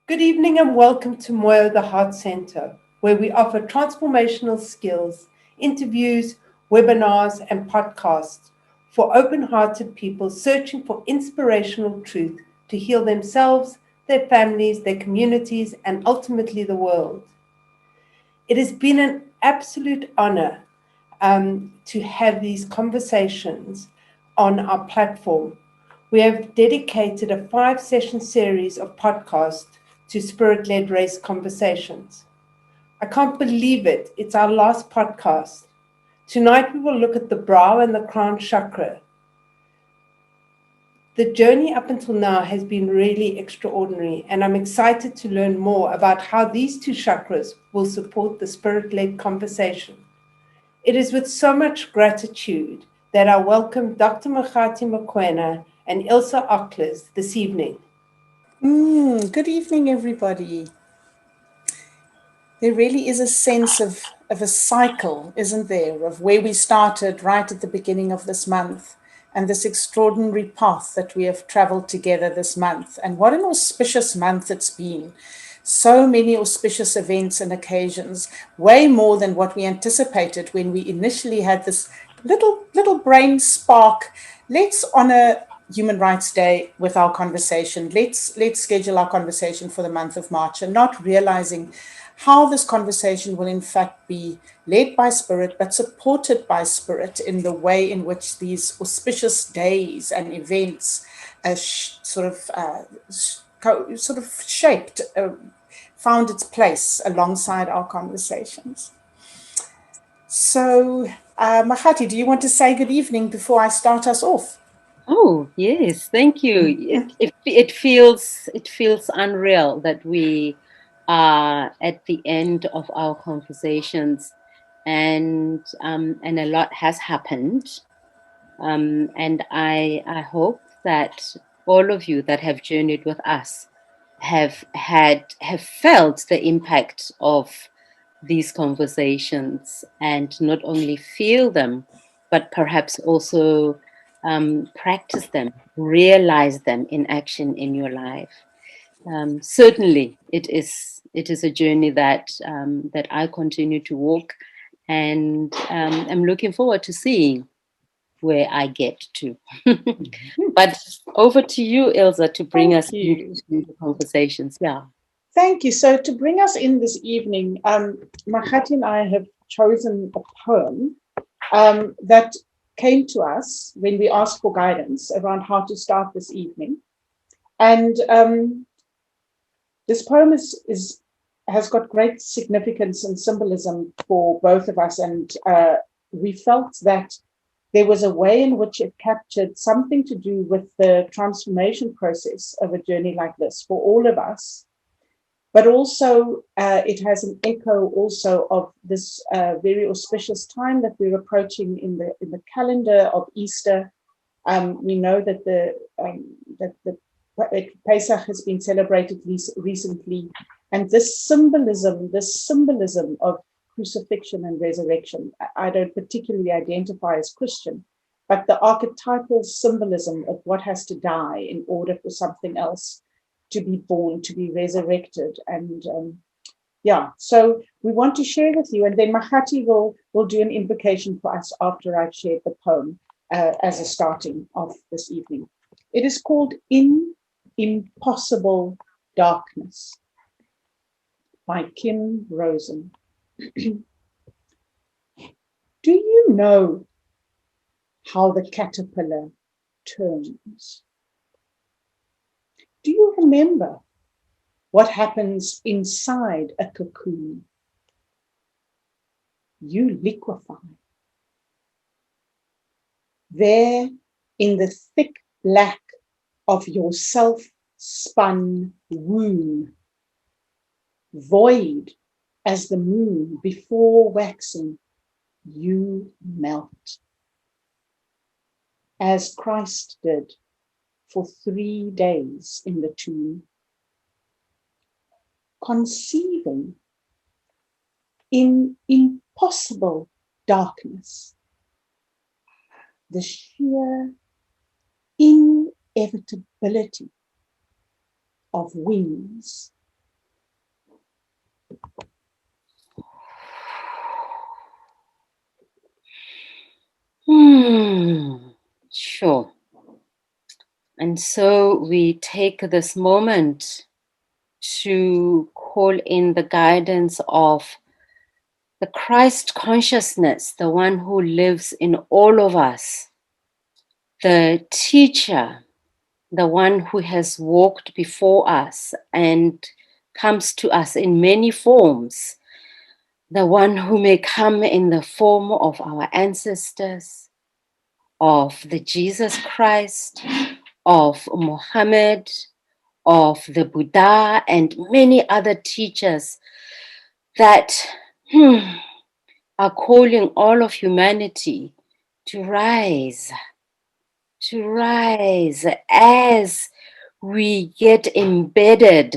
Good evening and welcome to Moyo the Heart Center, where we offer transformational skills, interviews, webinars, and podcasts for open hearted people searching for inspirational truth to heal themselves, their families, their communities, and ultimately the world. It has been an absolute honor to have these conversations on our platform. We have dedicated a 5-session series of podcasts to spirit-led race conversations. I can't believe it. It's our last podcast. Tonight we will look at the brow and the crown chakra. The journey up until now has been really extraordinary, and I'm excited to learn more about how these two chakras will support the spirit-led conversation. It is with so much gratitude that I welcome Dr. Makgati Mokwena and Ilze Olckers this evening. Good evening, everybody. There really is a sense of a cycle, isn't there, of where we started right at the beginning of this month and this extraordinary path that we have traveled together this month. And what an auspicious month it's been. So many auspicious events and occasions, way more than what we anticipated when we initially had this little brain spark. Let's honor Human Rights Day with our conversation. Let's schedule our conversation for the month of March, and not realizing how this conversation will in fact be led by spirit, but supported by spirit in the way in which these auspicious days and events sort of shaped, found its place alongside our conversations. So, Makgati, do you want to say good evening before I start us off? Oh, yes, thank you. It feels unreal that we are at the end of our conversations, and a lot has happened. And I hope that all of you that have journeyed with us have felt the impact of these conversations, and not only feel them, but perhaps also practice them, realize them in action in your life. Certainly, it is a journey that I continue to walk, and I'm looking forward to seeing where I get to. But over to you, Ilze, to bring Thank us into you. the conversations. Yeah. Thank you. So, to bring us in this evening, Makgati and I have chosen a poem that came to us when we asked for guidance around how to start this evening. And this poem has got great significance and symbolism for both of us. And we felt that there was a way in which it captured something to do with the transformation process of a journey like this for all of us. But also, it has an echo also of this very auspicious time that we're approaching in the calendar of Easter. We know that the Pesach has been celebrated recently, and this symbolism of crucifixion and resurrection. I don't particularly identify as Christian, but the archetypal symbolism of what has to die in order for something else to be born, to be resurrected. And so we want to share with you, and then Makgati will do an invocation for us after I've shared the poem as a starting of this evening. It is called In Impossible Darkness by Kim Rosen. Do you know how the caterpillar turns? Do you remember what happens inside a cocoon? You liquefy. There, in the thick black of your self-spun womb, void as the moon before waxing, you melt. As Christ did for 3 days in the tomb, conceiving in impossible darkness the sheer inevitability of wings Sure. And so we take this moment to call in the guidance of the Christ consciousness, the one who lives in all of us, the teacher, the one who has walked before us and comes to us in many forms, the one who may come in the form of our ancestors, of the Jesus Christ, of Muhammad, of the Buddha, and many other teachers that are calling all of humanity to rise as we get embedded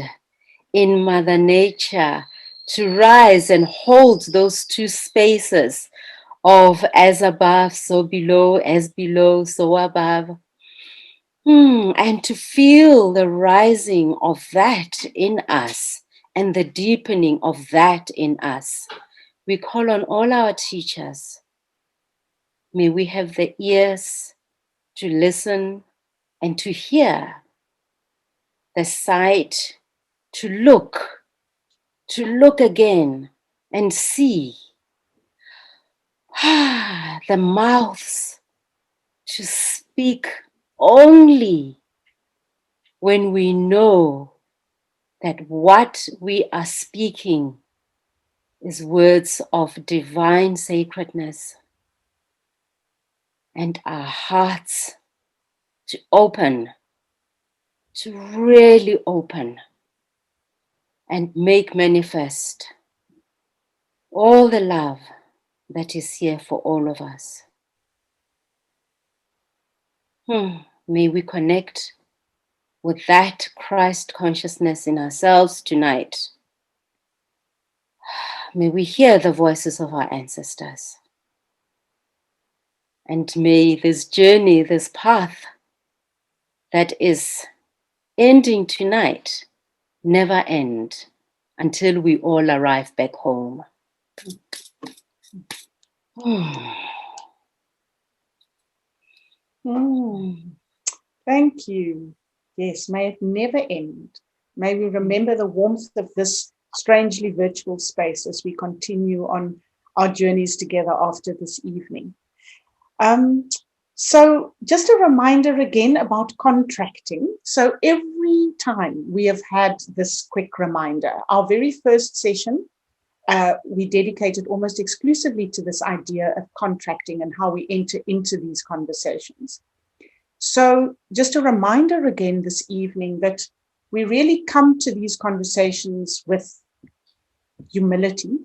in Mother Nature, to rise and hold those two spaces of as above, so below, as below, so above. And to feel the rising of that in us and the deepening of that in us. We call on all our teachers. May we have the ears to listen and to hear, the sight to look again and see, the mouths to speak only when we know that what we are speaking is words of divine sacredness, and our hearts to open, to really open and make manifest all the love that is here for all of us. May we connect with that Christ consciousness in ourselves tonight. May we hear the voices of our ancestors. And may this journey, this path that is ending tonight, never end until we all arrive back home. Thank you. Yes, may it never end. May we remember the warmth of this strangely virtual space as we continue on our journeys together after this evening. So just a reminder again about contracting. So every time we have had this quick reminder, our very first session, we dedicated almost exclusively to this idea of contracting and how we enter into these conversations. So just a reminder again this evening that we really come to these conversations with humility,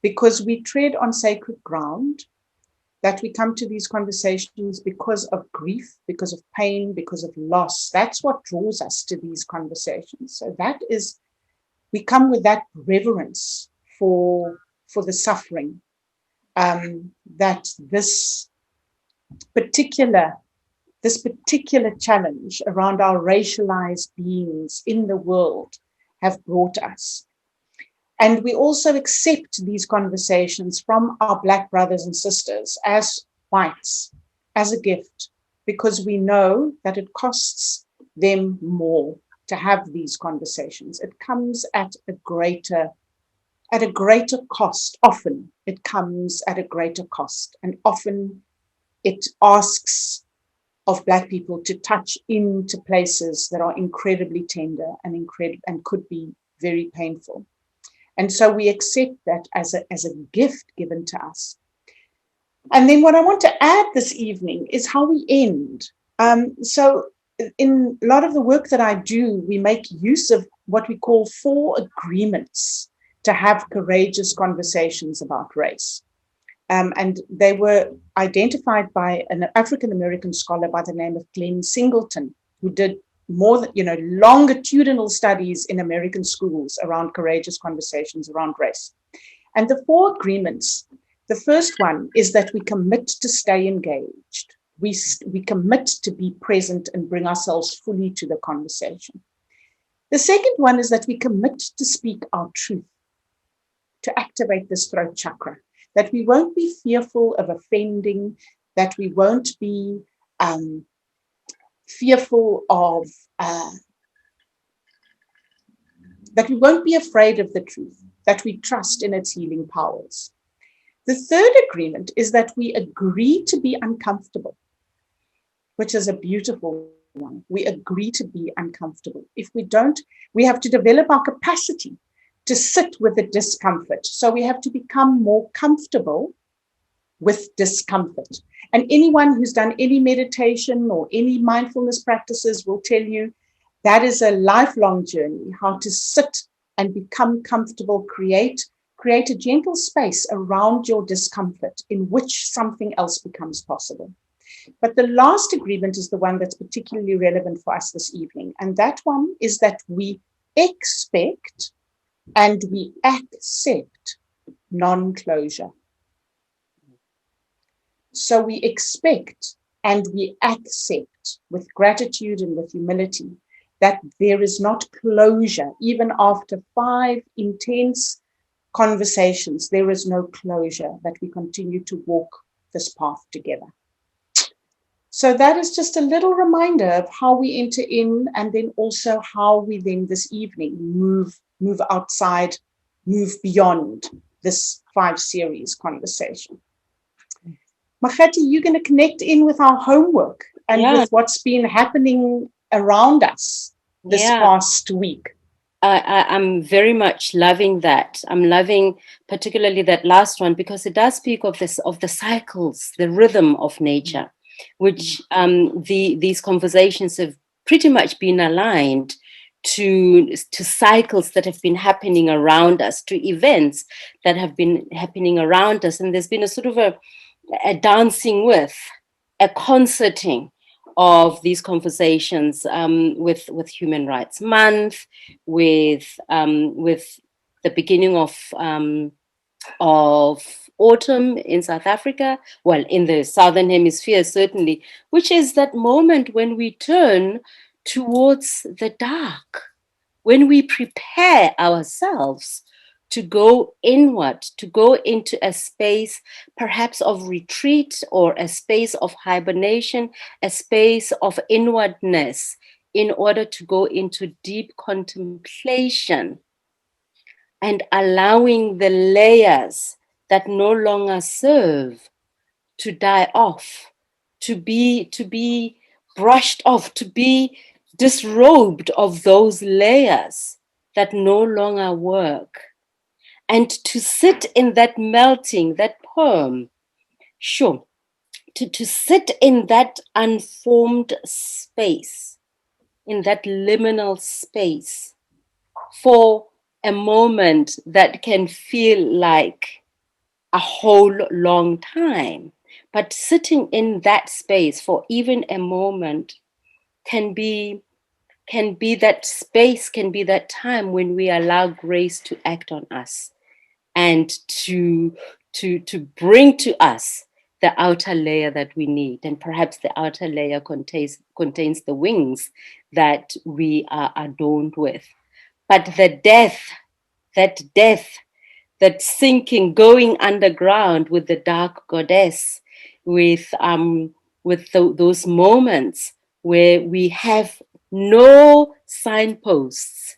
because we tread on sacred ground, that we come to these conversations because of grief, because of pain, because of loss. That's what draws us to these conversations. So that is, we come with that reverence for the suffering, that this particular challenge around our racialized beings in the world have brought us. And we also accept these conversations from our Black brothers and sisters as whites, as a gift, because we know that it costs them more to have these conversations. It comes at a greater cost. Often it comes at a greater cost, and often it asks of Black people to touch into places that are incredibly tender and could be very painful. And so we accept that as a gift given to us. And then what I want to add this evening is how we end. So in a lot of the work that I do, we make use of what we call 4 agreements to have courageous conversations about race. And they were identified by an African-American scholar by the name of Glenn Singleton, who did more than, longitudinal studies in American schools around courageous conversations around race. And the 4 agreements, the first one is that we commit to stay engaged. We commit to be present and bring ourselves fully to the conversation. The second one is that we commit to speak our truth, to activate this throat chakra, that we won't be fearful of offending, that we won't be fearful of, that we won't be afraid of the truth, that we trust in its healing powers. The third agreement is that we agree to be uncomfortable, which is a beautiful one. We agree to be uncomfortable. If we don't, we have to develop our capacity to sit with the discomfort. So we have to become more comfortable with discomfort. And anyone who's done any meditation or any mindfulness practices will tell you that is a lifelong journey, how to sit and become comfortable, create a gentle space around your discomfort in which something else becomes possible. But the last agreement is the one that's particularly relevant for us this evening. And that one is that we expect and we accept non-closure. So we expect and we accept with gratitude and with humility that there is not closure. Even after 5 intense conversations, there is no closure, that we continue to walk this path together. So that is just a little reminder of how we enter in, and then also how we then this evening move outside, move beyond this 5 series conversation. Makgati, you're going to connect in with our homework and with what's been happening around us this past week. I'm very much loving that. I'm loving particularly that last one, because it does speak of the cycles, the rhythm of nature, which these conversations have pretty much been aligned to cycles that have been happening around us, to events that have been happening around us. And there's been a sort of a dancing with, a concerting of these conversations with Human Rights Month, with the beginning of autumn in South Africa, well, in the Southern Hemisphere certainly, which is that moment when we turn towards the dark, when we prepare ourselves to go inward, to go into a space perhaps of retreat, or a space of hibernation, a space of inwardness, in order to go into deep contemplation and allowing the layers that no longer serve to die off, to be brushed off, to be disrobed of those layers that no longer work. And to sit in that melting, that poem, sure, to sit in that unformed space, in that liminal space, for a moment that can feel like a whole long time. But sitting in that space for even a moment can be that space, can be that time when we allow grace to act on us, and to bring to us the outer layer that we need. And perhaps the outer layer contains the wings that we are adorned with. But that sinking, going underground with the dark goddess, with those moments where we have no signposts.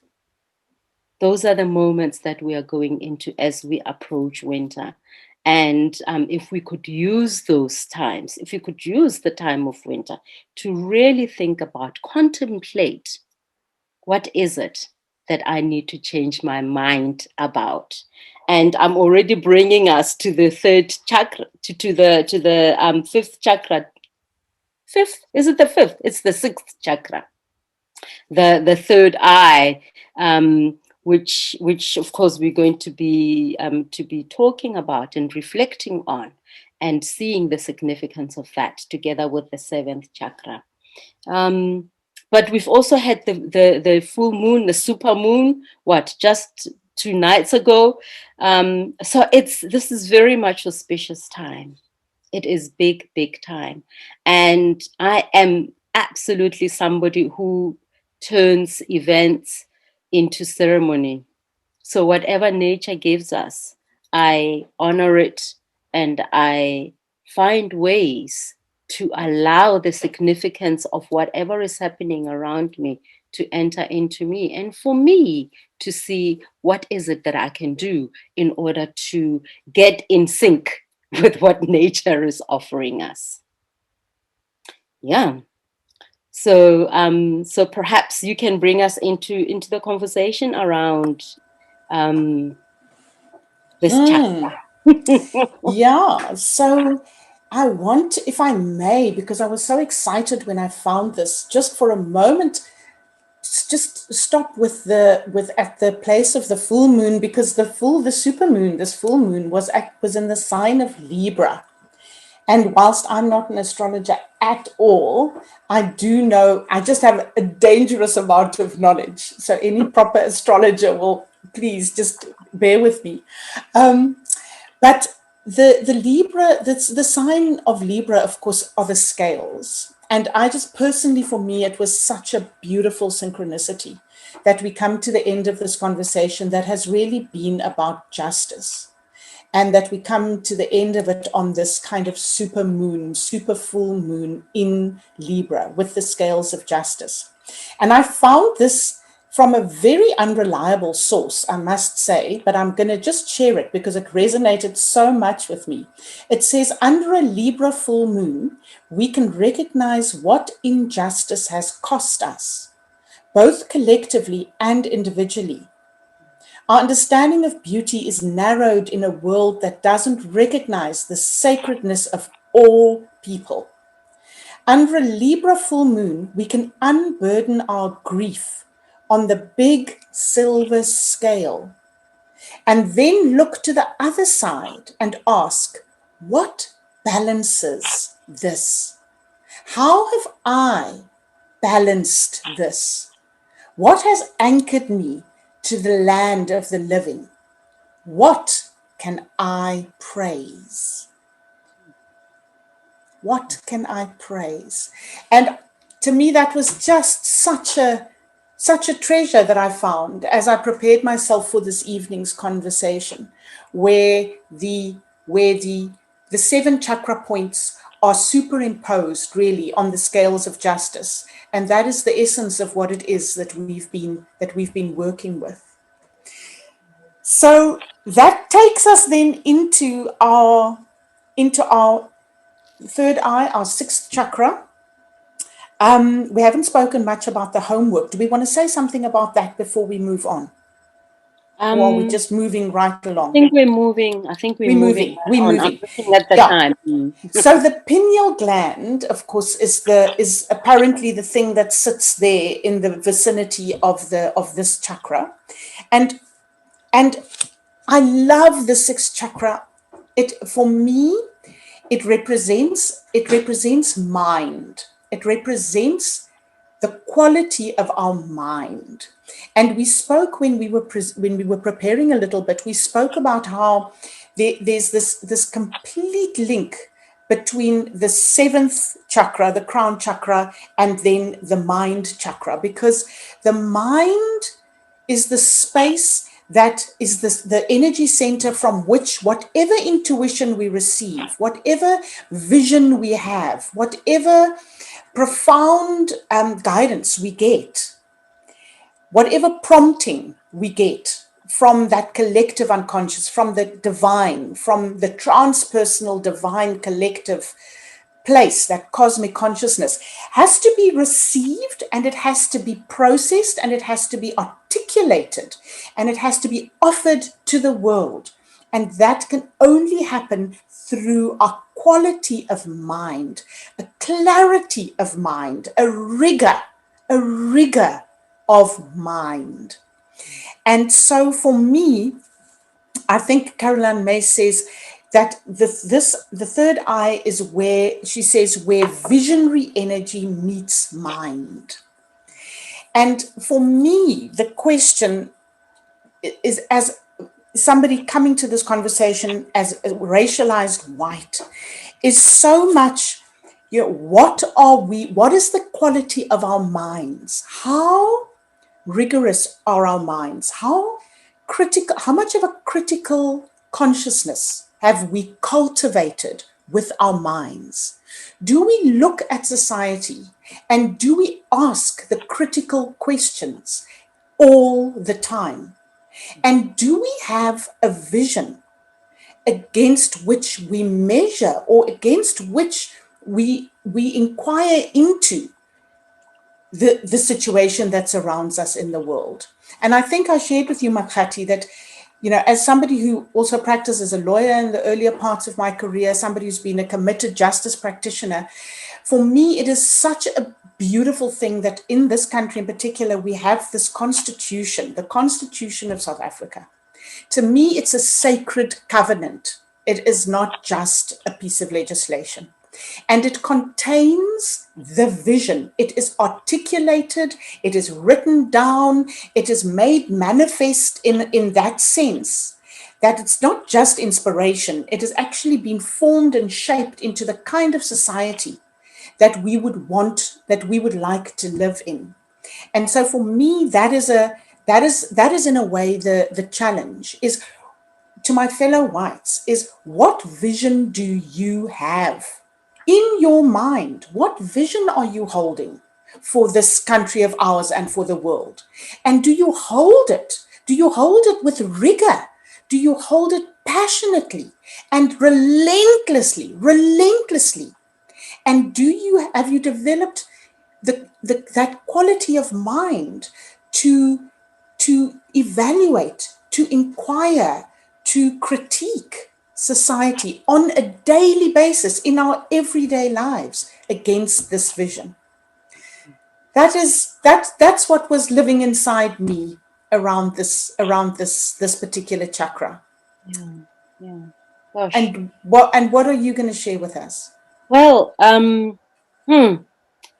Those are the moments that we are going into as we approach winter. And if we could use those times, if we could use the time of winter to really think about, contemplate, what is it that I need to change my mind about? And I'm already bringing us to the third chakra, to the fifth chakra. Fifth? Is it the fifth? It's the sixth chakra. The third eye, which of course we're going to be talking about and reflecting on, and seeing the significance of that together with the seventh chakra. But we've also had the full moon, the super moon, just 2 nights ago. So this is very much auspicious time. It is big, big time. And I am absolutely somebody who turns events into ceremony. So whatever nature gives us, I honor it, and I find ways to allow the significance of whatever is happening around me to enter into me, and for me to see what is it that I can do in order to get in sync with what nature is offering us. Yeah. So, so perhaps you can bring us into the conversation around this chapter. Yeah. So I want, if I may, because I was so excited when I found this, just for a moment, just stop with at the place of the full moon, because this full moon was in the sign of Libra. And whilst I'm not an astrologer at all, I do know, I just have a dangerous amount of knowledge. So any proper astrologer will please just bear with me. But the Libra, the sign of Libra, of course, are the scales. And I just personally, for me, it was such a beautiful synchronicity that we come to the end of this conversation that has really been about justice. And that we come to the end of it on this kind of super full moon in Libra with the scales of justice. And I found this from a very unreliable source, I must say, but I'm going to just share it because it resonated so much with me. It says, under a Libra full moon, we can recognize what injustice has cost us, both collectively and individually. Our understanding of beauty is narrowed in a world that doesn't recognize the sacredness of all people. Under a Libra full moon, we can unburden our grief on the big silver scale and then look to the other side and ask, what balances this? How have I balanced this? What has anchored me to the land of the living? What can I praise? What can I praise? And to me, that was just such a treasure that I found as I prepared myself for this evening's conversation, where the 7 chakra points are superimposed really on the scales of justice. And that is the essence of what it is that we've been working with. So that takes us then into our third eye, our 6th chakra. We haven't spoken much about the homework. Do we want to say something about that before we move on? Or are we just moving right along? I think we're moving. We're moving. I'm looking at the time. So the pineal gland, of course, is apparently the thing that sits there in the vicinity of this chakra, and I love the 6th chakra. For me, it represents mind. It represents the quality of our mind. And we spoke when we were preparing a little bit, we spoke about how there's this complete link between the 7th chakra, the crown chakra, and then the mind chakra, because the mind is the space that is the energy center from which whatever intuition we receive, whatever vision we have, whatever profound guidance we get, whatever prompting we get from that collective unconscious, from the divine, from the transpersonal divine collective place, that cosmic consciousness, has to be received, and it has to be processed, and it has to be articulated, and it has to be offered to the world. And that can only happen through a quality of mind, a clarity of mind, a rigor of mind. And so for me, I think Caroline May says that the third eye is where, she says, where visionary energy meets mind. And for me, the question is, as somebody coming to this conversation as a racialized white, is so much, what is the quality of our minds? How rigorous are our minds? How much of a critical consciousness have we cultivated with our minds? Do we look at society and do we ask the critical questions all the time? And do we have a vision against which we measure or against which we inquire into the situation that surrounds us in the world? And I think I shared with you, Makgati, that, you know, as somebody who also practiced as a lawyer in the earlier parts of my career, somebody who's been a committed justice practitioner, for me, it is such a beautiful thing that in this country in particular, we have this constitution, the Constitution of South Africa. To me, it's a sacred covenant. It is not just a piece of legislation. And it contains the vision. It is articulated, it is written down, it is made manifest in that sense, that it's not just inspiration, it has actually been formed and shaped into the kind of society that we would want, that we would like to live in. And so for me, that is in a way the challenge is to my fellow whites is, what vision do you have in your mind? What vision are you holding for this country of ours and for the world? And do you hold it? Do you hold it with rigor? Do you hold it passionately and relentlessly? And have you developed that quality of mind to evaluate, to inquire, to critique society on a daily basis in our everyday lives against this vision? That's what was living inside me around this particular chakra. Yeah. Gosh. And what are you going to share with us? Well,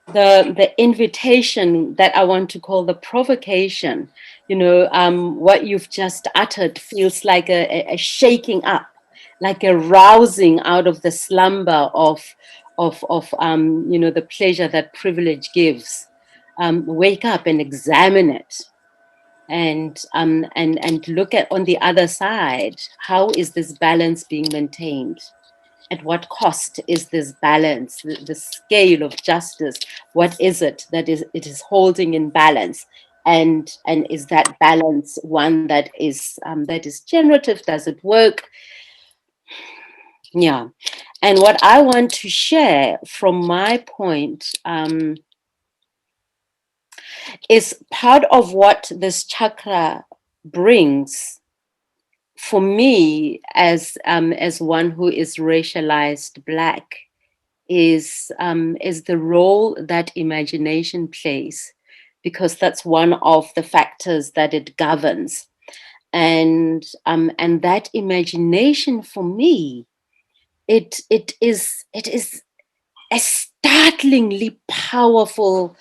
the invitation that I want to call the provocation, you know, what you've just uttered feels like a shaking up, like a rousing out of the slumber of you know, the pleasure that privilege gives. Wake up and examine it, and look at on the other side, how is this balance being maintained? At what cost is this balance, the scale of justice? What is it that it is holding in balance? And is that balance one that is generative? Does it work? Yeah. And what I want to share from my point is part of what this chakra brings for me as one who is racialized Black, is the role that imagination plays, because that's one of the factors that it governs, and that imagination for me, it is a startlingly powerful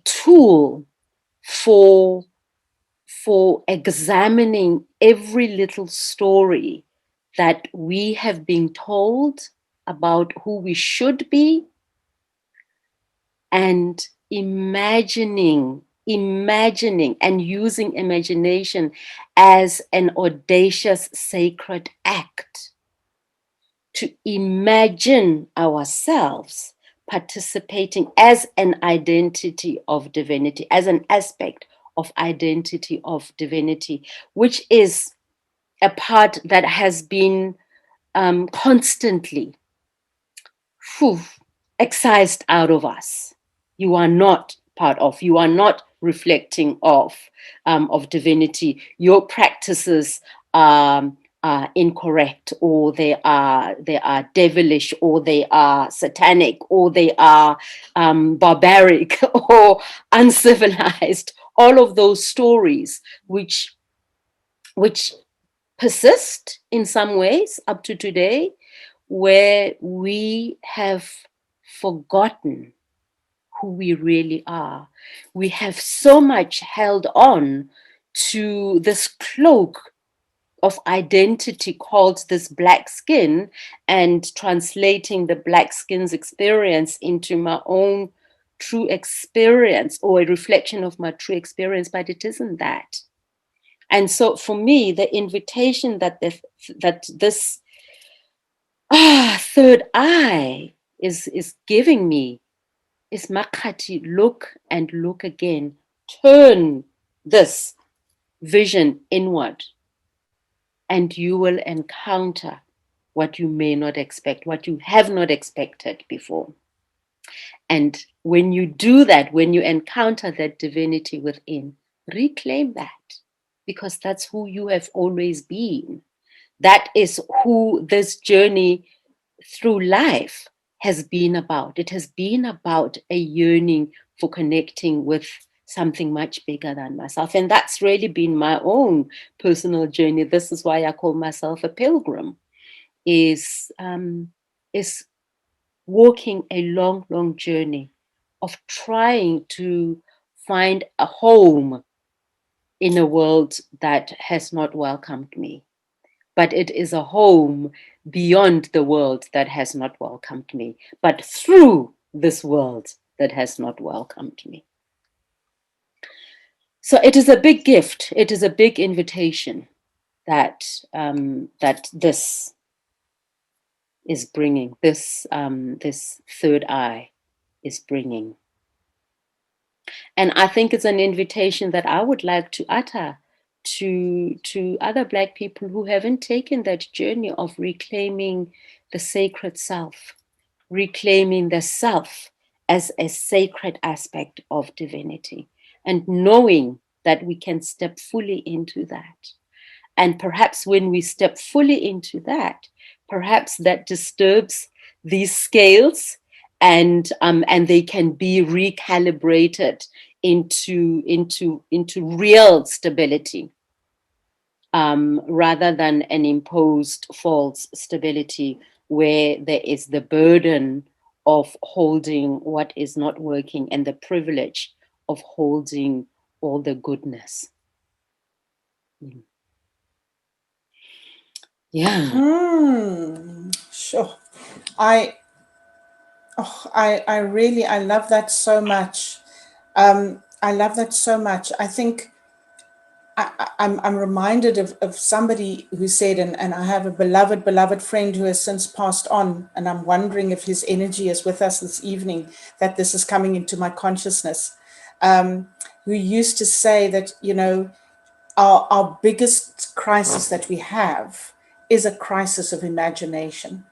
tool for examining every little story that we have been told about who we should be, and imagining and using imagination as an audacious sacred act to imagine ourselves participating as an identity of divinity, as an aspect of identity of divinity, which is a part that has been constantly excised out of us. You are not part of, you are not reflecting of divinity. Your practices are incorrect, or they are devilish, or they are satanic, or they are barbaric or uncivilized. All of those stories which persist in some ways up to today, where we have forgotten who we really are. We have so much held on to this cloak of identity called this Black skin, and translating the Black skin's experience into my own true experience, or a reflection of my true experience, but it isn't that. And so for me, the invitation that this third eye is giving me is Makgati, look and look again. Turn this vision inward, and you will encounter what you may not expect, what you have not expected before. And when you do that, when you encounter that divinity within, reclaim that, because that's who you have always been. That is who this journey through life has been about. It has been about a yearning for connecting with something much bigger than myself. And that's really been my own personal journey. This is why I call myself a pilgrim, is walking a long, long journey of trying to find a home in a world that has not welcomed me. But it is a home beyond the world that has not welcomed me, but through this world that has not welcomed me. So it is a big gift. It is a big invitation that that this is bringing. This third eye is bringing. And I think it's an invitation that I would like to utter to other Black people who haven't taken that journey of reclaiming the sacred self, reclaiming the self as a sacred aspect of divinity, and knowing that we can step fully into that. And perhaps when we step fully into that, perhaps that disturbs these scales, and they can be recalibrated into real stability, rather than an imposed false stability where there is the burden of holding what is not working and the privilege of holding all the goodness. Yeah. Sure. I really, I love that so much. I love that so much. I think I'm reminded of somebody who said, and I have a beloved friend who has since passed on, and I'm wondering if his energy is with us this evening, that this is coming into my consciousness, who used to say that, you know, our biggest crisis that we have is a crisis of imagination.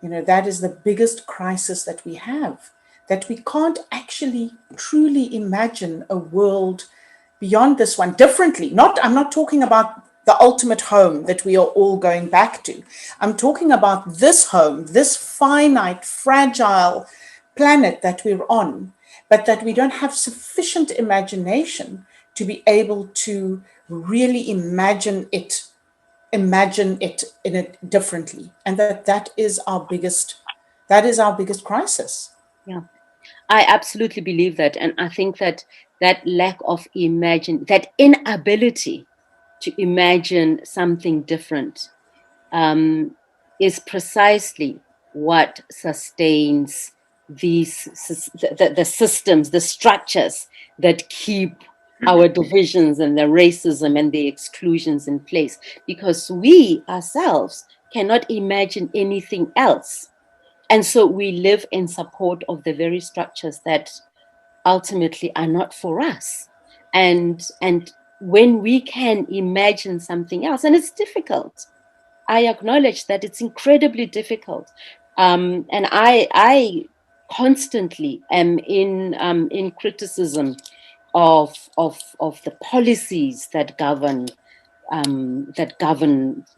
You know, that is the biggest crisis that we have, that we can't actually truly imagine a world beyond this one differently. I'm not talking about the ultimate home that we are all going back to. I'm talking about this home, this finite, fragile planet that we're on, but that we don't have sufficient imagination to be able to really imagine it in it differently, and that is our biggest crisis. Yeah, I absolutely believe that. And I think that that lack of that inability to imagine something different, is precisely what sustains the systems, the structures that keep our divisions and the racism and the exclusions in place, because we ourselves cannot imagine anything else. And so we live in support of the very structures that ultimately are not for us. And when we can imagine something else, and it's difficult, I acknowledge that it's incredibly difficult. And I constantly am in criticism of the policies that govern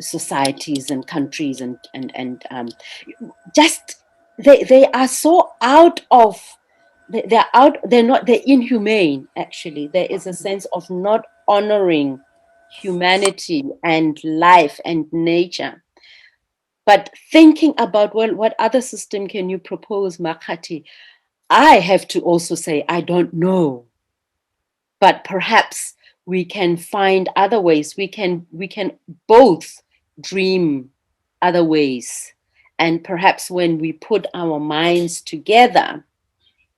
societies and countries, and just they are so out of they're inhumane. Actually, there is a sense of not honoring humanity and life and nature. But thinking about, well, what other system can you propose, Makgati? I have to also say, I don't know. But perhaps we can find other ways. We can both dream other ways. And perhaps when we put our minds together,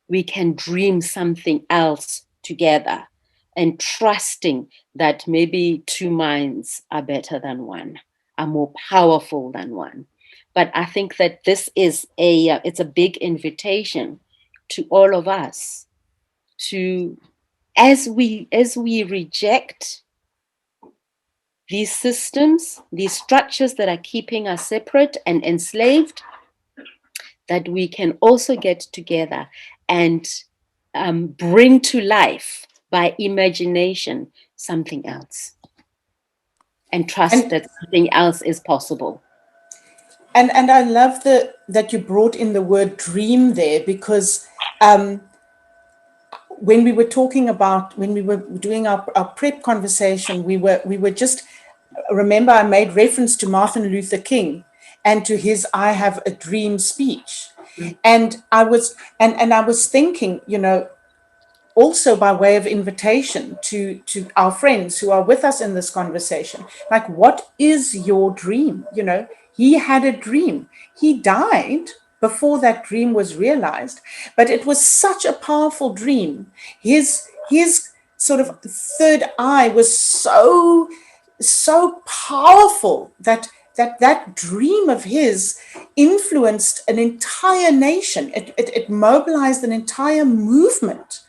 we can dream something else together, and trusting that maybe two minds are better than one, are more powerful than one. But I think that this is it's a big invitation to all of us to, as we reject these systems, these structures that are keeping us separate and enslaved, that we can also get together and bring to life by imagination something else, and trust that something else is possible. And I love that you brought in the word dream there, because when we were talking about, when we were doing our prep conversation, we were just, remember I made reference to Martin Luther King and to his "I have a dream" speech. And I was thinking, also by way of invitation to our friends who are with us in this conversation, like, what is your dream? He had a dream. He died before that dream was realized, but it was such a powerful dream. His sort of third eye was so powerful that dream of his influenced an entire nation. It mobilized an entire movement.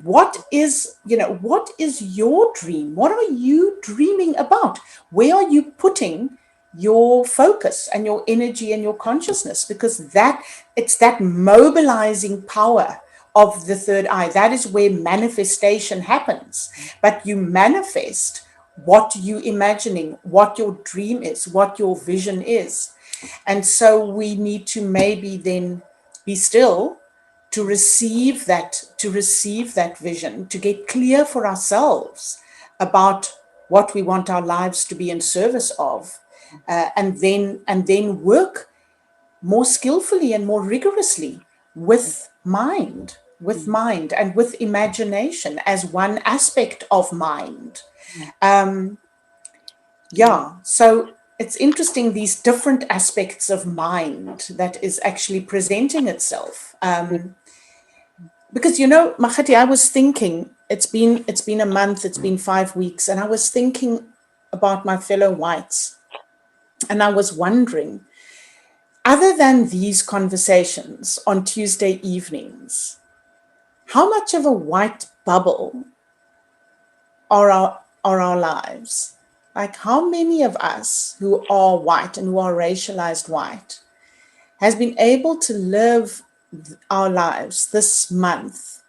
What is your dream? What are you dreaming about? Where are you putting your focus and your energy and your consciousness? Because it's that mobilizing power of the third eye. That is where manifestation happens. But you manifest what you imagining, what your dream is, what your vision is. And so we need to maybe then be still to receive that vision, to get clear for ourselves about what we want our lives to be in service of, and then work more skillfully and more rigorously with mind and with imagination as one aspect of mind. So it's interesting, these different aspects of mind that is actually presenting itself. Because, Makgati, I was thinking, it's been a month, it's been 5 weeks, and I was thinking about my fellow whites. And I was wondering, other than these conversations on Tuesday evenings, how much of a white bubble are our lives? Like, how many of us who are white and who are racialized white has been able to live our lives this month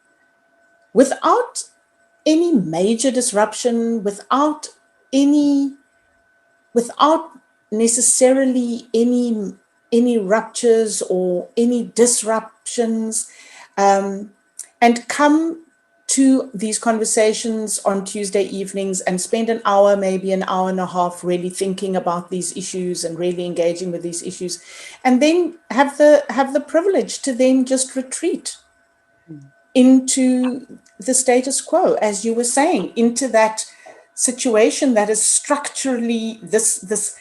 without any major disruption, without necessarily any ruptures or any disruptions, and come to these conversations on Tuesday evenings and spend an hour, maybe an hour and a half, really thinking about these issues and really engaging with these issues, and then have the privilege to then just retreat into the status quo, as you were saying, into that situation that is structurally this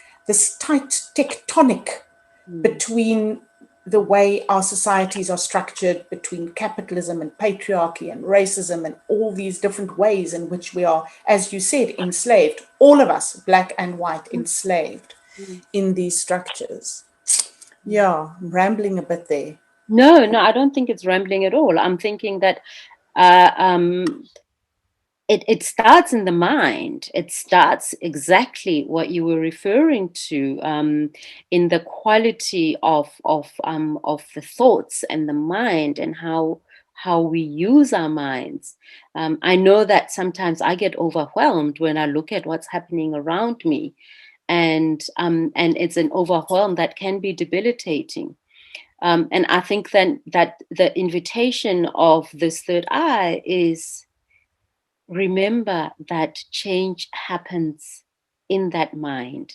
tight tectonic between the way our societies are structured, between capitalism and patriarchy and racism and all these different ways in which we are, as you said, enslaved, all of us, black and white, enslaved in these structures. Yeah, I'm rambling a bit there. No, I don't think it's rambling at all. I'm thinking that it starts in the mind. It starts exactly what you were referring to, in the quality of the thoughts and the mind, and how we use our minds. I know that sometimes I get overwhelmed when I look at what's happening around me, and it's an overwhelm that can be debilitating. And I think then that the invitation of this third eye is, remember that change happens in that mind.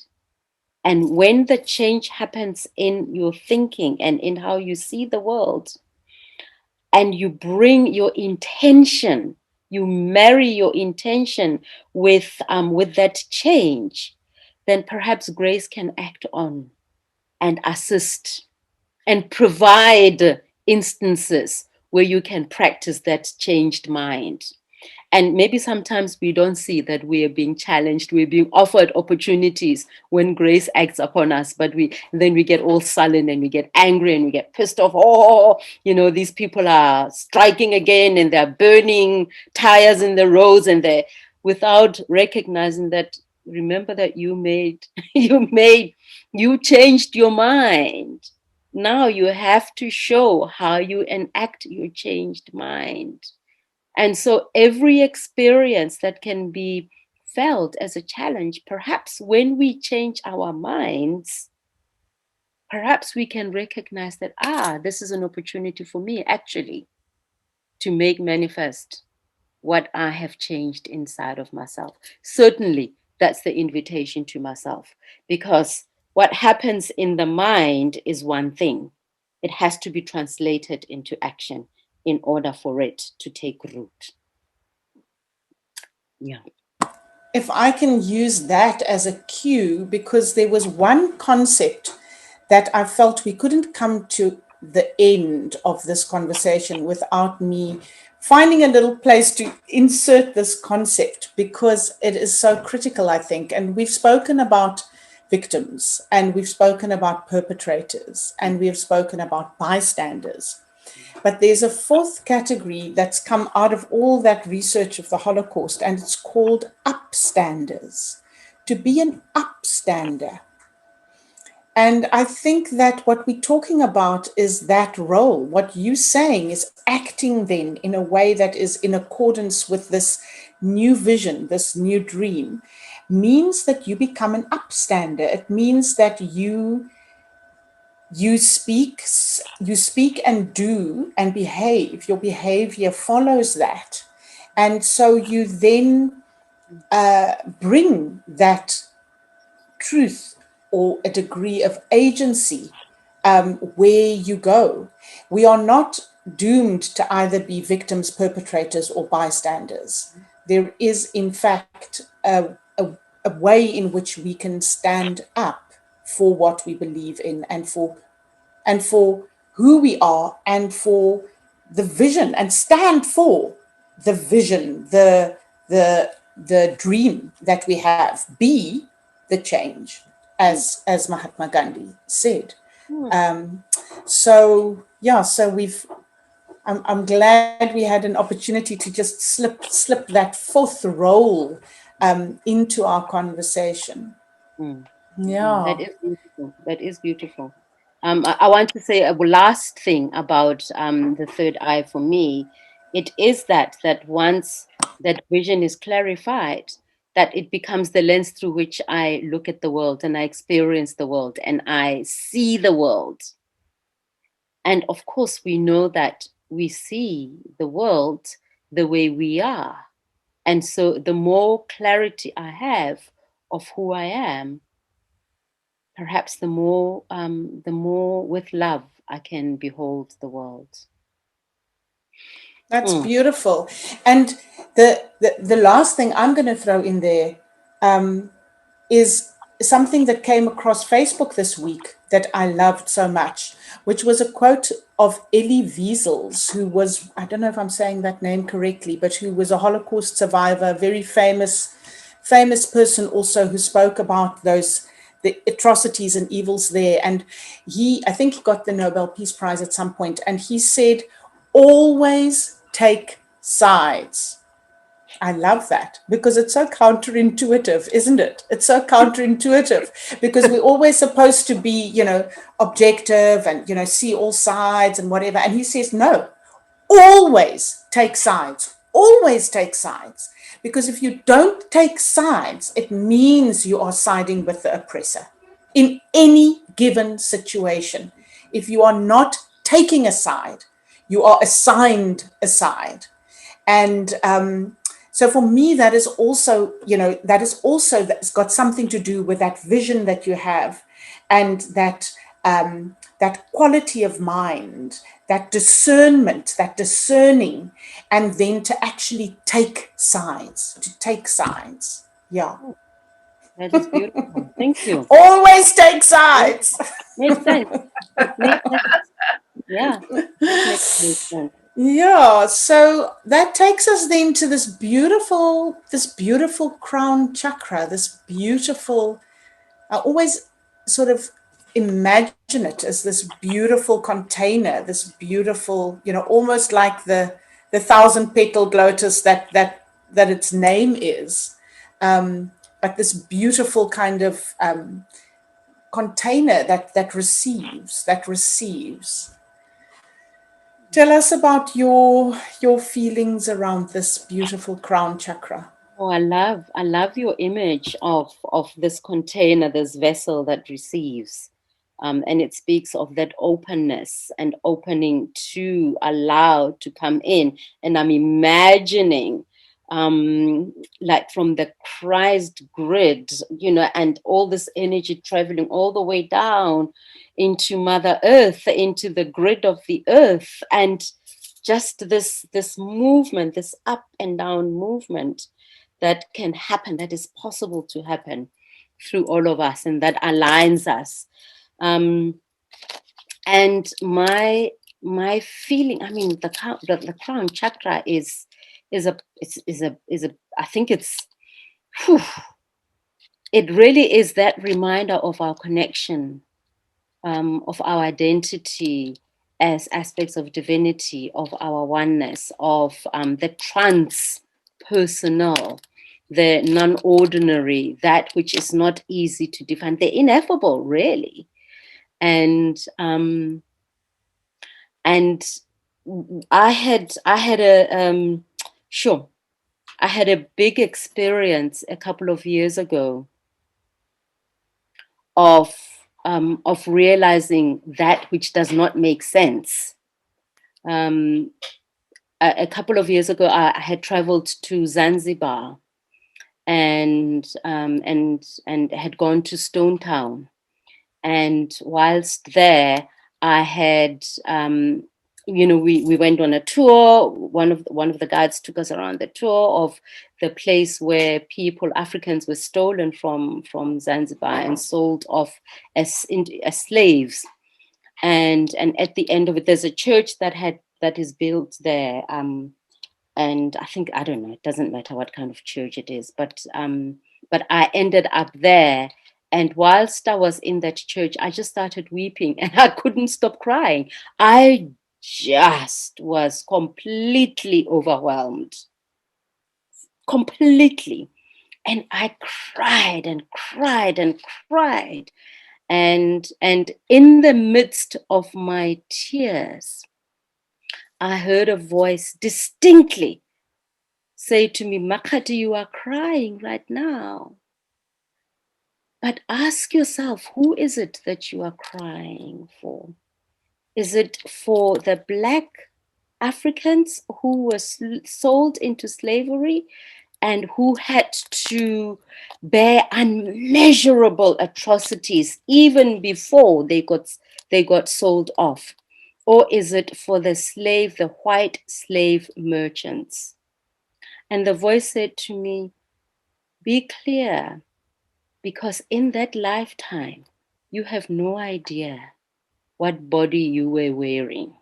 And when the change happens in your thinking and in how you see the world, and you bring your intention, you marry your intention with that change, then perhaps grace can act on and assist and provide instances where you can practice that changed mind. And maybe sometimes we don't see that we are being challenged, we're being offered opportunities when grace acts upon us, but then we get all sullen and we get angry and we get pissed off. Oh, these people are striking again and they're burning tires in the roads, and they're without recognizing that, remember that you changed your mind. Now you have to show how you enact your changed mind. And so every experience that can be felt as a challenge, perhaps when we change our minds, perhaps we can recognize that, this is an opportunity for me actually to make manifest what I have changed inside of myself. Certainly, that's the invitation to myself, because what happens in the mind is one thing. It has to be translated into action in order for it to take root. Yeah. If I can use that as a cue, because there was one concept that I felt we couldn't come to the end of this conversation without me finding a little place to insert this concept, because it is so critical, I think. And we've spoken about victims, and we've spoken about perpetrators, and we've spoken about bystanders. But there's a fourth category that's come out of all that research of the Holocaust, and it's called upstanders. To be an upstander. And I think that what we're talking about is that role. What you're saying is acting then in a way that is in accordance with this new vision, this new dream, means that you become an upstander. It means that you speak and do and behave. Your behavior follows that. And so you then bring that truth or a degree of agency where you go. We are not doomed to either be victims, perpetrators, or bystanders. There is, in fact, a way in which we can stand up for what we believe in, and for who we are, and for the vision, and stand for the vision, the dream that we have. Be the change, as Mahatma Gandhi said. So I'm glad we had an opportunity to just slip that fourth role into our conversation. Yeah, That is beautiful. That is beautiful. I want to say a last thing about the third eye for me. It is that once that vision is clarified, that it becomes the lens through which I look at the world and I experience the world and I see the world. And of course, we know that we see the world the way we are. And so the more clarity I have of who I am, perhaps the more with love I can behold the world. That's beautiful. And the last thing I'm going to throw in there is something that came across Facebook this week that I loved so much, which was a quote of Elie Wiesels, who was, I don't know if I'm saying that name correctly, but who was a Holocaust survivor, very famous person also, who spoke about the atrocities and evils there. And I think he got the Nobel Peace Prize at some point, and he said, always take sides. I love that, because it's so counterintuitive, isn't it? It's so counterintuitive, because we're always supposed to be, objective and, see all sides and whatever. And he says, no, always take sides. Always take sides. Because if you don't take sides, it means you are siding with the oppressor in any given situation. If you are not taking a side, you are assigned a side. And so for me, that is also, that's got something to do with that vision that you have, and that quality of mind, that discernment, that discerning, and then to actually take sides, Yeah. That is beautiful. Thank you. Always take sides. Makes sense. Makes sense. Yeah. Makes sense. Yeah, so that takes us then to this beautiful crown chakra, this beautiful, I always sort of imagine it as this beautiful container, this beautiful, almost like the thousand petaled lotus that its name is. But this beautiful kind of container that receives. Tell us about your feelings around this beautiful crown chakra. Oh, I love your image of this container, this vessel that receives. And it speaks of that openness and opening to allow to come in. And I'm imagining like from the Christ grid, and all this energy traveling all the way down into Mother Earth, into the grid of the earth, and just this movement, this up and down movement that can happen, that is possible to happen through all of us, and that aligns us. And my feeling, I mean, the crown chakra is a I think whew, it really is that reminder of our connection, of our identity as aspects of divinity, of our oneness, of the trans-personal, the non-ordinary, that which is not easy to define, the ineffable, really. And I had a big experience a couple of years ago of realizing that which does not make sense. A couple of years ago, I had traveled to Zanzibar and had gone to Stone Town. And whilst there, I had, we went on a tour. One of the guides took us around the tour of the place where Africans were stolen from Zanzibar and sold off as slaves. And at the end of it, there's a church that is built there. And I don't know, it doesn't matter what kind of church it is, but I ended up there. And whilst I was in that church, I just started weeping and I couldn't stop crying. I just was completely overwhelmed. Completely. And I cried and cried and cried. And in the midst of my tears, I heard a voice distinctly say to me, Makgati, you are crying right now. But ask yourself, who is it that you are crying for? Is it for the Black Africans who were sold into slavery and who had to bear unmeasurable atrocities even before they got sold off? Or is it for the white slave merchants? And the voice said to me, be clear, because in that lifetime, you have no idea what body you were wearing.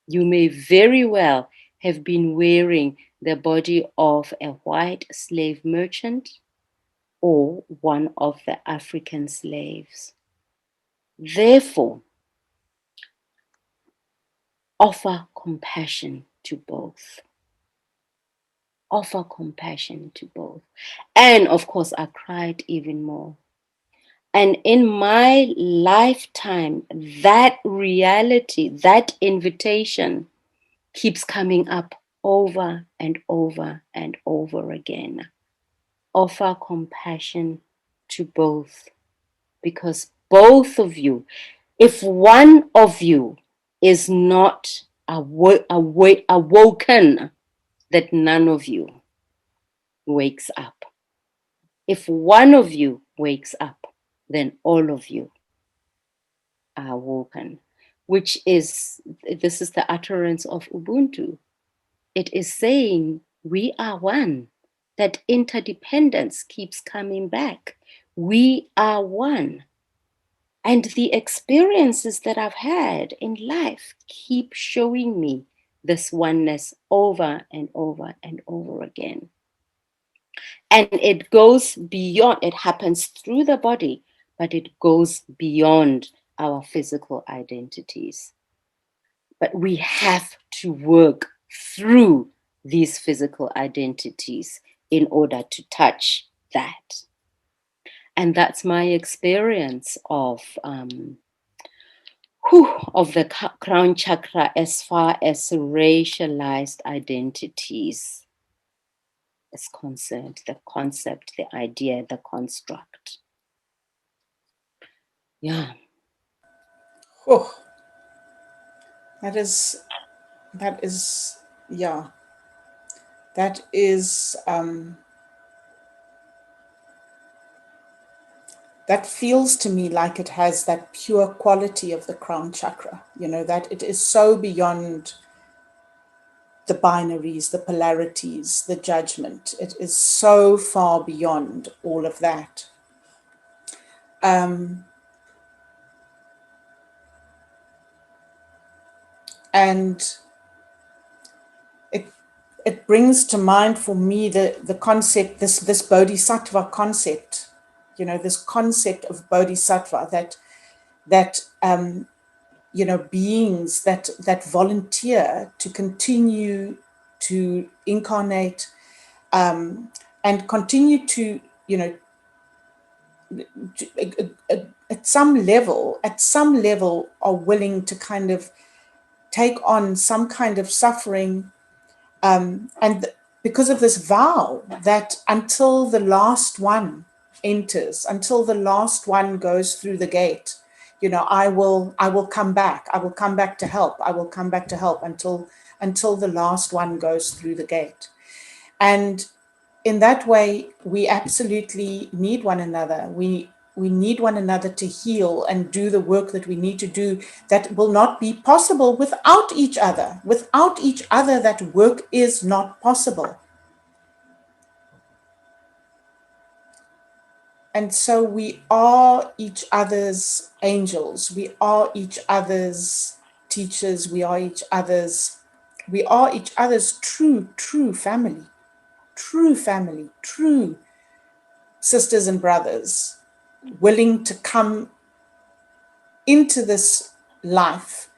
You may very well have been wearing the body of a white slave merchant or one of the African slaves. Therefore, offer compassion to both. Offer compassion to both. And of course, I cried even more. And in my lifetime, that reality, that invitation keeps coming up over and over and over again. Offer compassion to both, because both of you, if one of you is not awoken, that none of you wakes up. If one of you wakes up, then all of you are awoken, this is the utterance of Ubuntu. It is saying we are one. That interdependence keeps coming back. We are one. And the experiences that I've had in life keep showing me this oneness over and over and over again. And it goes beyond, it happens through the body, but it goes beyond our physical identities. But we have to work through these physical identities in order to touch that. And that's my experience of the crown chakra as far as racialized identities is concerned, the concept, the idea, the construct. Yeah. Oh, that is, yeah, that is, that feels to me like it has that pure quality of the crown chakra, that it is so beyond the binaries, the polarities, the judgment. It is so far beyond all of that. And it brings to mind for me the concept, this bodhisattva concept, this concept of bodhisattva, that beings that volunteer to continue to incarnate, and continue to, at some level are willing to kind of take on some kind of suffering, and because of this vow that until the last one enters, until the last one goes through the gate, I will come back. I will come back to help. I will come back to help until the last one goes through the gate. And in that way, we absolutely need one another. We need one another to heal and do the work that we need to do, that will not be possible without each other. Without each other, that work is not possible. And so we are each other's angels. We are each other's teachers. We are each other's true family. True family, true sisters and brothers, willing to come into this life,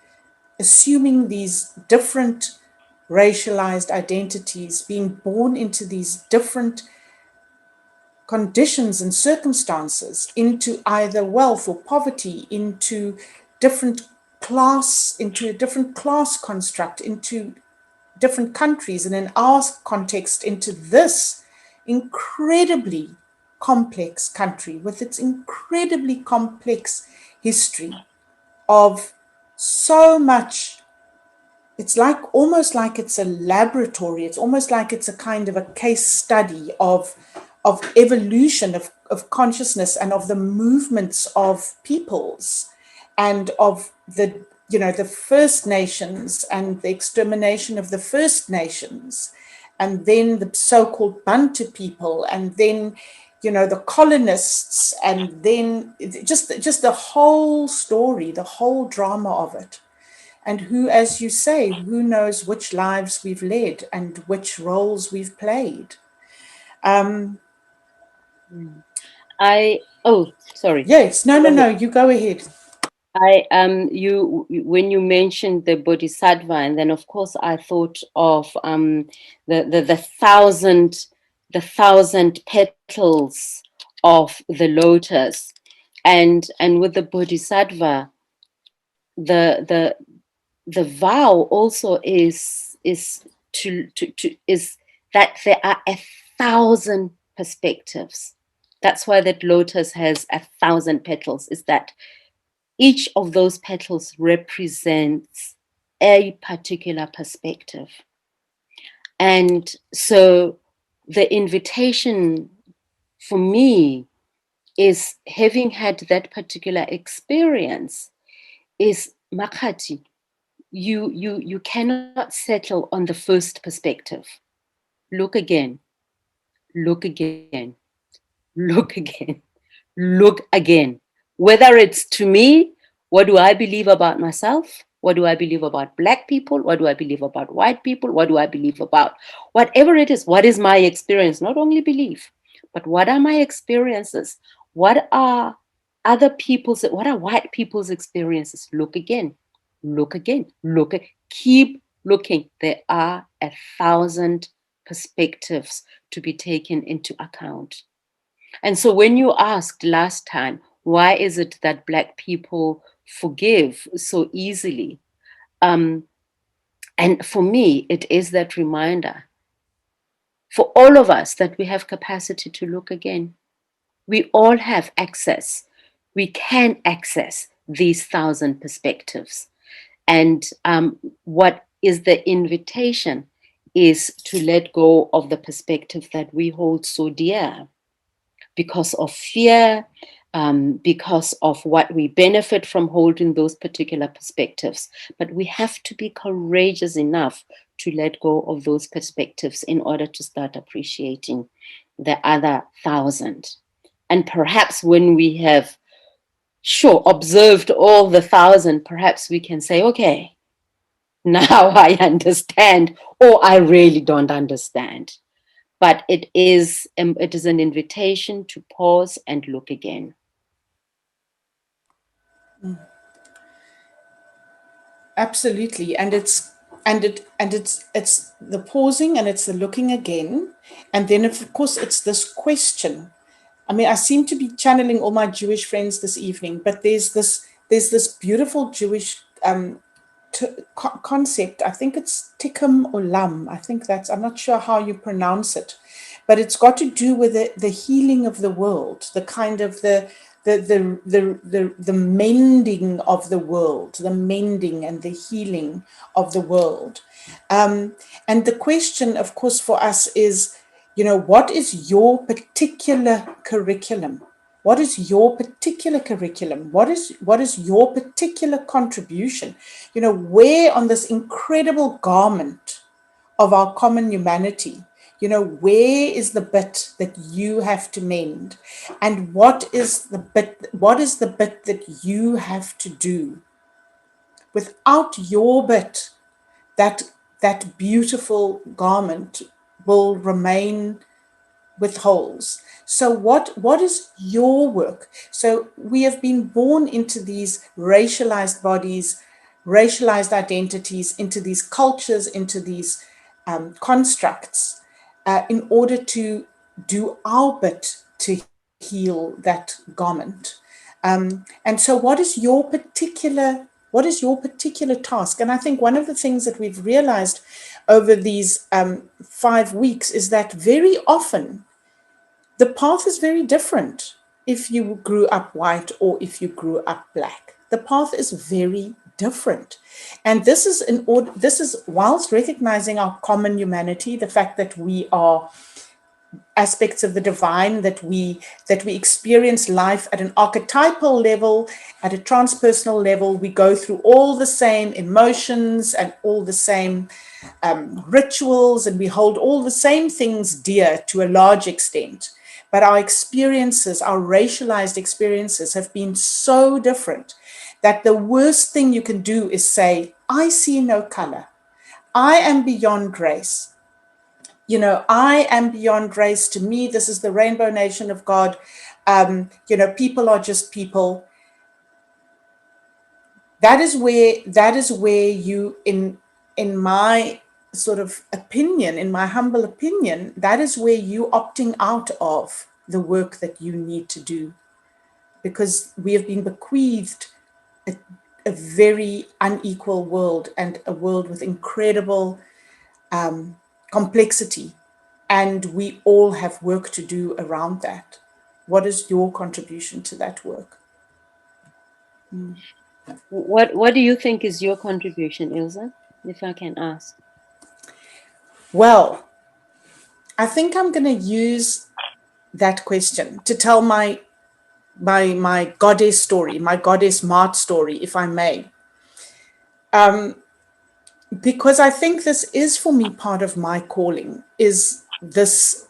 assuming these different racialized identities, being born into these different conditions and circumstances, into either wealth or poverty, into a different class construct, into different countries, and in our context, into this incredibly complex country with its incredibly complex history of so much. It's almost like it's a laboratory. It's almost like it's a kind of a case study of evolution of consciousness and of the movements of peoples, and of the First Nations and the extermination of the First Nations, and then the so-called Bantu people, and then the colonists, and then just the whole story, the whole drama of it. And who, as you say, who knows which lives we've led and which roles we've played. Sorry. Yes, no, you go ahead. When you mentioned the bodhisattva, and then of course I thought of the thousand petals of the lotus, and with the bodhisattva, the vow also is that there are 1,000 perspectives. That's why that lotus has 1,000 petals, is that each of those petals represents a particular perspective. And so the invitation for me is, having had that particular experience, is, Makgati, you cannot settle on the first perspective. Look again, look again, look again, look again. Whether it's to me, what do I believe about myself? What do I believe about Black people? What do I believe about white people? What do I believe about whatever it is? What is my experience? Not only belief, but what are my experiences? What are what are white people's experiences? Look again, look again, keep looking. There are 1,000 perspectives to be taken into account. And so when you asked last time, why is it that Black people forgive so easily? And for me, it is that reminder for all of us that we have capacity to look again. We all have access. We can access these 1,000 perspectives. And what is the invitation is to let go of the perspective that we hold so dear because of fear, because of what we benefit from holding those particular perspectives. But we have to be courageous enough to let go of those perspectives in order to start appreciating the other 1,000. And perhaps when we have, observed all the 1,000, perhaps we can say, okay, now I understand, or I really don't understand. But it is an invitation to pause and look again. Absolutely, and it's the pausing and it's the looking again, and then of course it's this question. I mean, I seem to be channeling all my Jewish friends this evening, but there's this beautiful Jewish concept. I think it's tikkun olam. I think I'm not sure how you pronounce it, but it's got to do with the healing of the world, the kind of the mending of the world, the mending and the healing of the world. And the question, of course, for us is, what is your particular curriculum? What is your particular curriculum? What is your particular contribution? Where on this incredible garment of our common humanity, where is the bit that you have to mend? And what is the bit that you have to do? Without your bit, that beautiful garment will remain with holes. So what is your work? So we have been born into these racialized bodies, racialized identities, into these cultures, into these constructs, in order to do our bit to heal that garment. And so what is your particular task? And I think one of the things that we've realized over these 5 weeks is that very often the path is very different if you grew up white or if you grew up Black. The path is very different. And this is whilst recognizing our common humanity, the fact that we are aspects of the divine, that we experience life at an archetypal level, at a transpersonal level. We go through all the same emotions and all the same rituals, and we hold all the same things dear to a large extent. But our experiences, our racialized experiences, have been so different that the worst thing you can do is say, I see no color. I am beyond race. I am beyond race. To me, this is the rainbow nation of God. People are just people. That is where you, in my sort of opinion, in my humble opinion, that is where you opting out of the work that you need to do, because we have been bequeathed a very unequal world, and a world with incredible complexity, and we all have work to do around that. What is your contribution to that work? What do you think is your contribution, Ilze, if I can ask? Well, I think I'm going to use that question to tell my goddess story, my goddess Mart story, if I may. Because I think this is, for me, part of my calling, is this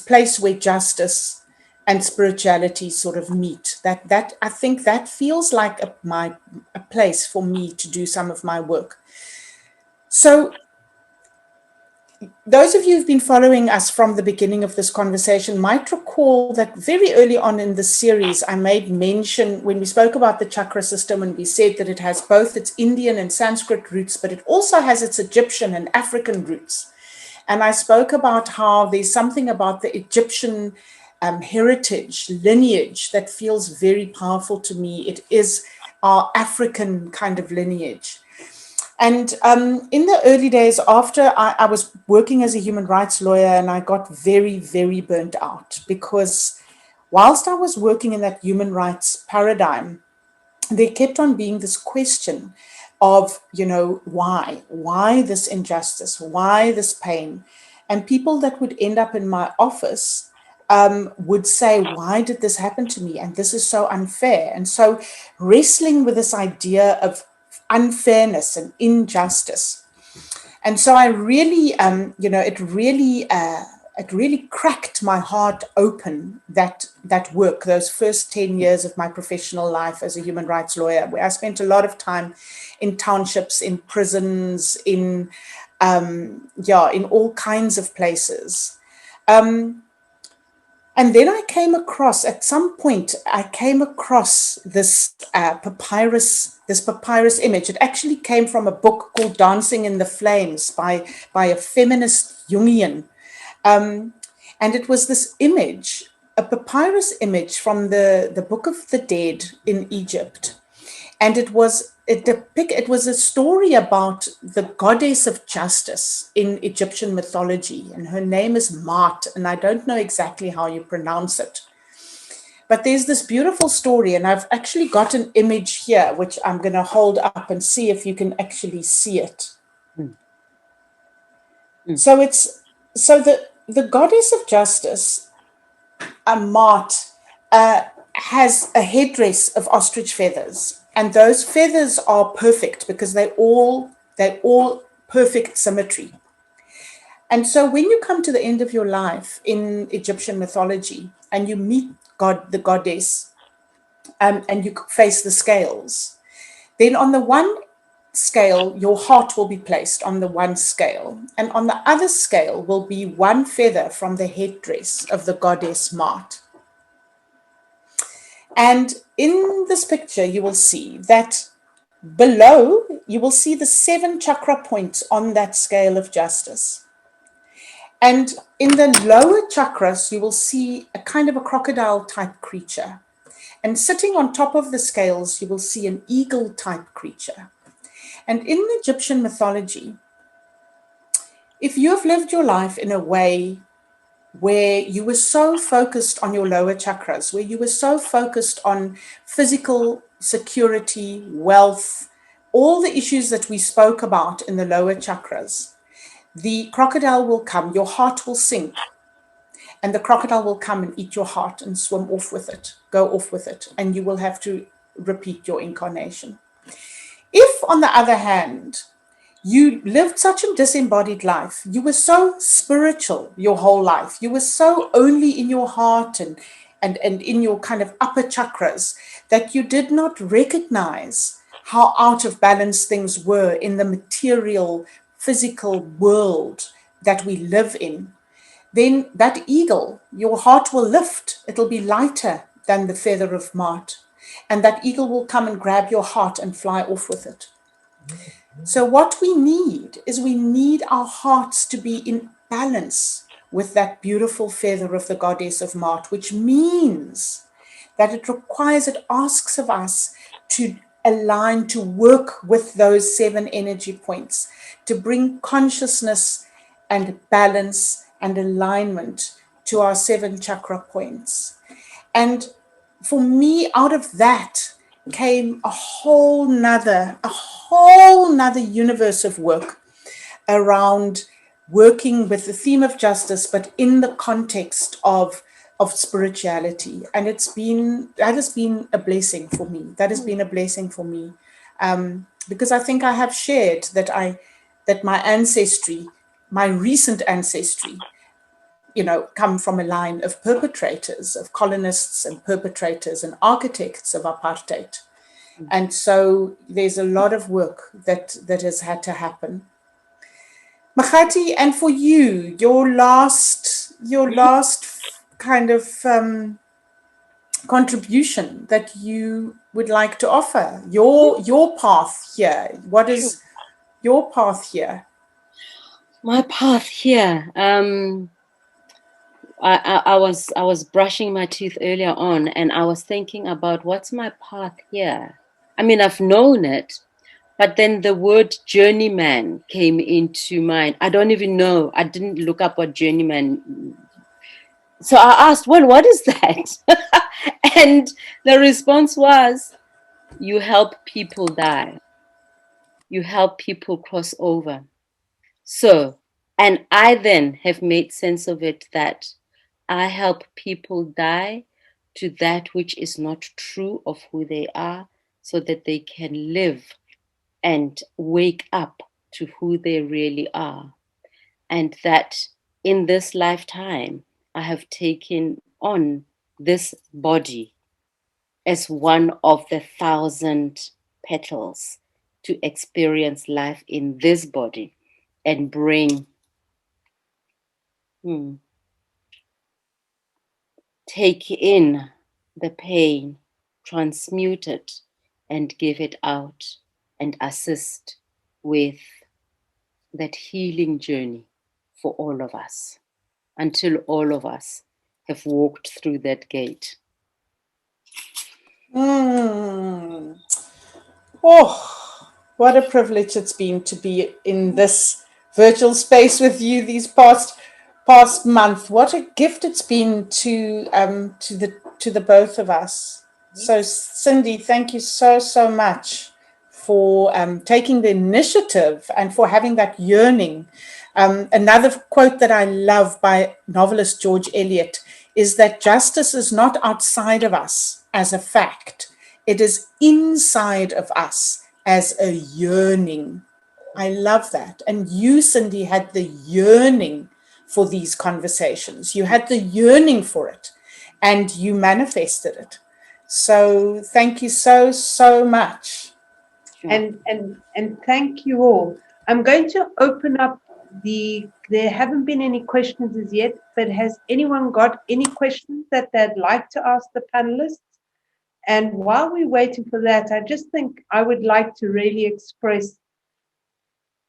place where justice and spirituality sort of meet. That I think that feels like a place for me to do some of my work. So those of you who've been following us from the beginning of this conversation might recall that very early on in the series, I made mention when we spoke about the chakra system, and we said that it has both its Indian and Sanskrit roots, but it also has its Egyptian and African roots. And I spoke about how there's something about the Egyptian heritage, lineage, that feels very powerful to me. It is our African kind of lineage. And in the early days, after I was working as a human rights lawyer, and I got very, very burnt out, because whilst I was working in that human rights paradigm, there kept on being this question of, why this injustice, why this pain? And people that would end up in my office would say, why did this happen to me? And this is so unfair. And so wrestling with this idea of unfairness and injustice. And so I really, it really cracked my heart open, that work, those first 10 years of my professional life as a human rights lawyer, where I spent a lot of time in townships, in prisons, in all kinds of places. And then at some point, I came across this papyrus image. It actually came from a book called Dancing in the Flames by a feminist Jungian. And it was this image, a papyrus image from the Book of the Dead in Egypt. And it was a story about the goddess of justice in Egyptian mythology, and her name is Maat, and I don't know exactly how you pronounce it. But there's this beautiful story, and I've actually got an image here, which I'm going to hold up and see if you can actually see it. So the goddess of justice, Maat, has a headdress of ostrich feathers. And those feathers are perfect because they're all perfect symmetry. And so when you come to the end of your life in Egyptian mythology and you meet the goddess, and you face the scales, then on the one scale, your heart will be placed on the one scale. And on the other scale will be one feather from the headdress of the goddess Maat. And in this picture, you will see that below, you will see the 7 chakra points on that scale of justice. And in the lower chakras, you will see a kind of a crocodile type creature. And sitting on top of the scales, you will see an eagle type creature. And in Egyptian mythology, if you have lived your life in a way where you were so focused on your lower chakras, where you were so focused on physical security, wealth, all the issues that we spoke about in the lower chakras, the crocodile will come, your heart will sink, and the crocodile will come and eat your heart and swim off with it, go off with it, and you will have to repeat your incarnation. If, on the other hand, you lived such a disembodied life, you were so spiritual your whole life, you were so only in your heart and in your kind of upper chakras, that you did not recognize how out of balance things were in the material, physical world that we live in, then that eagle, your heart will lift. It'll be lighter than the feather of Maat. And that eagle will come and grab your heart and fly off with it. So what we need is our hearts to be in balance with that beautiful feather of the goddess of Maat, which means that it asks of us to align, to work with those 7 energy points, to bring consciousness and balance and alignment to our 7 chakra points. And for me, out of that came a whole nother universe of work around working with the theme of justice, but in the context of spirituality. And that has been a blessing for me. That has been a blessing for me. Because I think I have shared that my ancestry, my recent ancestry, come from a line of perpetrators, of colonists and perpetrators and architects of apartheid. And so there's a lot of work that has had to happen. Makgati, and for you, your last kind of contribution that you would like to offer, your path here. What is your path here? My path here. I was brushing my teeth earlier on, and I was thinking about what's my path here. I mean, I've known it, but then the word journeyman came into mind. I don't even know. I didn't look up what journeyman. So I asked, well, what is that? And the response was, you help people die. You help people cross over. So, and I then have made sense of it that I help people die to that which is not true of who they are, so that they can live and wake up to who they really are. And that in this lifetime, I have taken on this body as one of the 1,000 petals to experience life in this body and bring, take in the pain, transmute it, and give it out, and assist with that healing journey for all of us, until all of us have walked through that gate. Oh, what a privilege it's been to be in this virtual space with you these past month. What a gift it's been to the both of us. So Cindy, thank you so much for taking the initiative and for having that yearning. Another quote that I love by novelist George Eliot is that justice is not outside of us as a fact. It is inside of us as a yearning. I love that. And you, Cindy, had the yearning for these conversations. You had the yearning for it, and you manifested it. So thank you so much. And thank you all. I'm going to open up there haven't been any questions as yet, but has anyone got any questions that they'd like to ask the panelists? And while we're waiting for that, I just think I would like to really express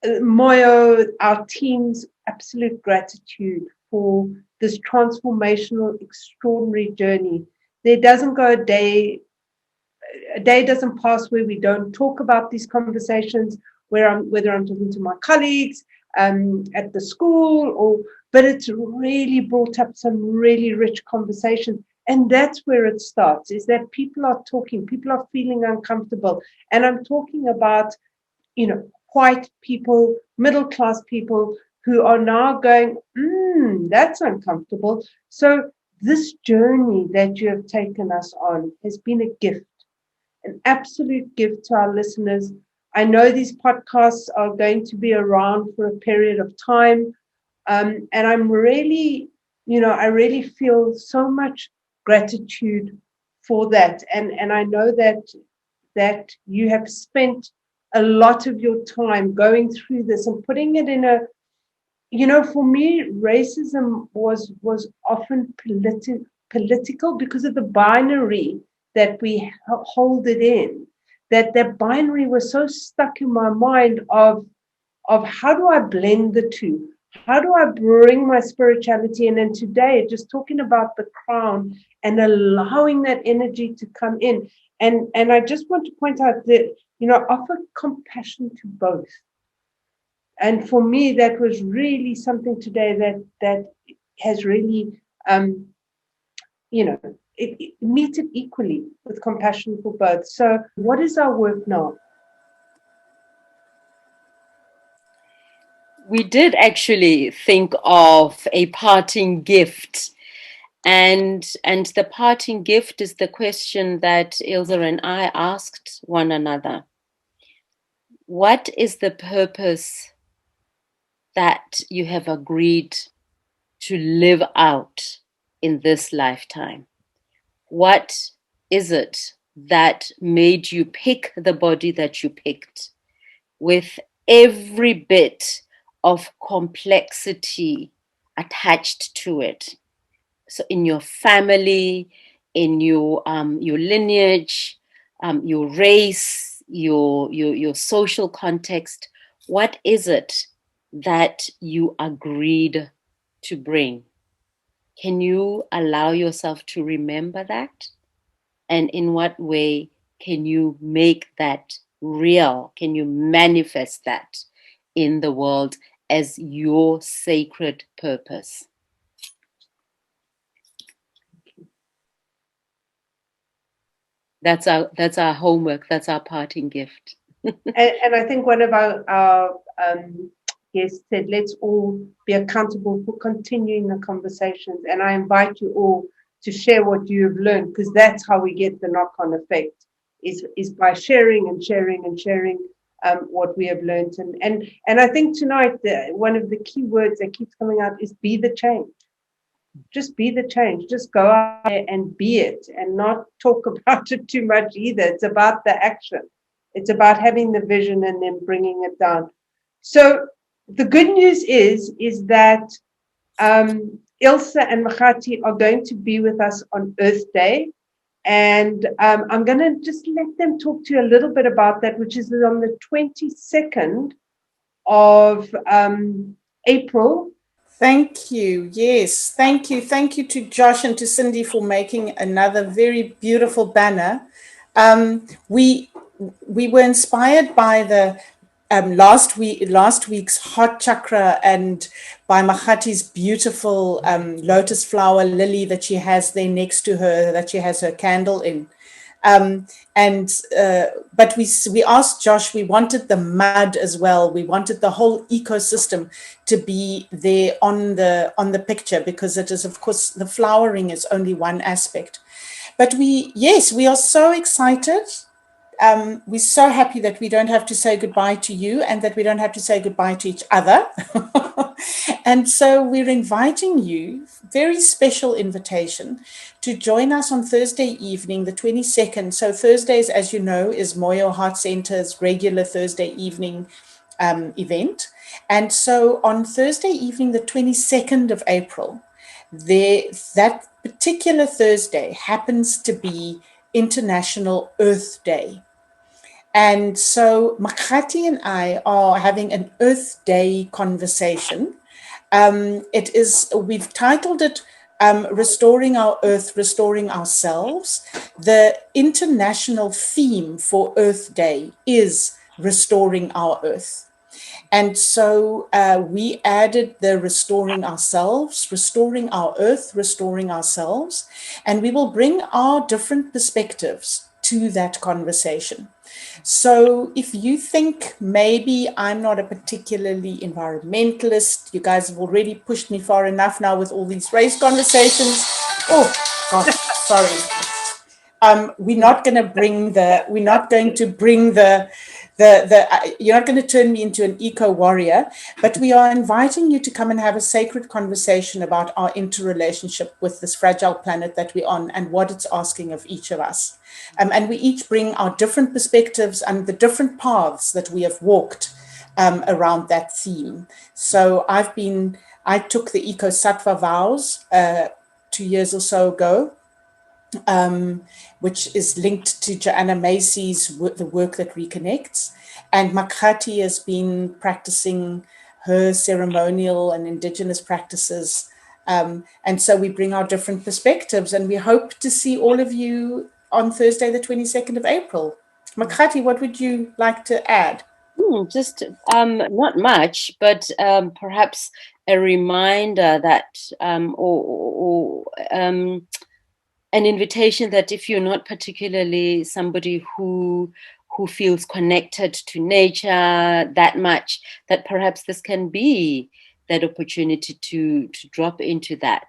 Moyo, our team's absolute gratitude for this transformational, extraordinary journey. There doesn't go a day doesn't pass where we don't talk about these conversations, whether I'm talking to my colleagues at the school, but it's really brought up some really rich conversations. And that's where it starts, is that people are talking, people are feeling uncomfortable. And I'm talking about, white people, middle-class people who are now going, that's uncomfortable. So this journey that you have taken us on has been a gift, an absolute gift to our listeners. I know these podcasts are going to be around for a period of time. And I'm really, I really feel so much gratitude for that. And I know that you have spent a lot of your time going through this and putting it in for me, racism was often political because of the binary that we hold it in. That binary was so stuck in my mind of how do I blend the two? How do I bring my spirituality in? And today, just talking about the crown and allowing that energy to come in. And I just want to point out that, offer compassion to both. And for me, that was really something today that has really, it meets it equally with compassion for both. So what is our work now? We did actually think of a parting gift. And the parting gift is the question that Ilze and I asked one another. What is the purpose that you have agreed to live out in this lifetime? What is it that made you pick the body that you picked, with every bit of complexity attached to it? So in your family, in your lineage, your race, your social context, what is it that you agreed to bring? Can you allow yourself to remember that? And in what way can you make that real? Can you manifest that in the world as your sacred purpose? That's our homework. That's our parting gift. And I think one of our guests said, let's all be accountable for continuing the conversations. And I invite you all to share what you have learned, because that's how we get the knock-on effect, is by sharing and sharing and sharing what we have learned. And I think tonight, one of the key words that keeps coming out is be the change. Just be the change. Just go out there and be it, and not talk about it too much either. It's about the action. It's about having the vision and then bringing it down. So the good news is that Ilse and Makgati are going to be with us on Earth Day. And I'm going to just let them talk to you a little bit about that, which is on the 22nd of April. Thank you. Yes, thank you. Thank you to Josh and to Cindy for making another very beautiful banner. We were inspired by the last week's heart chakra and by Makgati's beautiful lotus flower lily that she has there next to her, that she has her candle in. But we asked Josh, we wanted the mud as well. We wanted the whole ecosystem to be there on the picture, because it is, of course, the flowering is only one aspect. But we are so excited. We're so happy that we don't have to say goodbye to you, and that we don't have to say goodbye to each other. And so we're inviting you, very special invitation, to join us on Thursday evening, the 22nd. So Thursdays, as you know, is Moyo Heart Center's regular Thursday evening event. And so on Thursday evening, the 22nd of April, that particular Thursday happens to be International Earth Day. And so Makgati and I are having an Earth Day conversation. We've titled it Restoring Our Earth, Restoring Ourselves. The international theme for Earth Day is Restoring Our Earth. And so we added the restoring ourselves, restoring our earth, restoring ourselves, and we will bring our different perspectives to that conversation. So if you think maybe I'm not a particularly environmentalist, you guys have already pushed me far enough now with all these race conversations. Oh, gosh, sorry. We're not going to bring you're not going to turn me into an eco warrior, but we are inviting you to come and have a sacred conversation about our interrelationship with this fragile planet that we're on and what it's asking of each of us. And we each bring our different perspectives and the different paths that we have walked around that theme. So I took the Eco Sattva vows 2 years or so ago, which is linked to Joanna Macy's the work that reconnects. And Makgati has been practicing her ceremonial and indigenous practices. And so we bring our different perspectives, and we hope to see all of you on Thursday, the 22nd of April. Makgati, what would you like to add? Just not much, but perhaps a reminder that, an invitation that if you're not particularly somebody who feels connected to nature that much, that perhaps this can be that opportunity to drop into that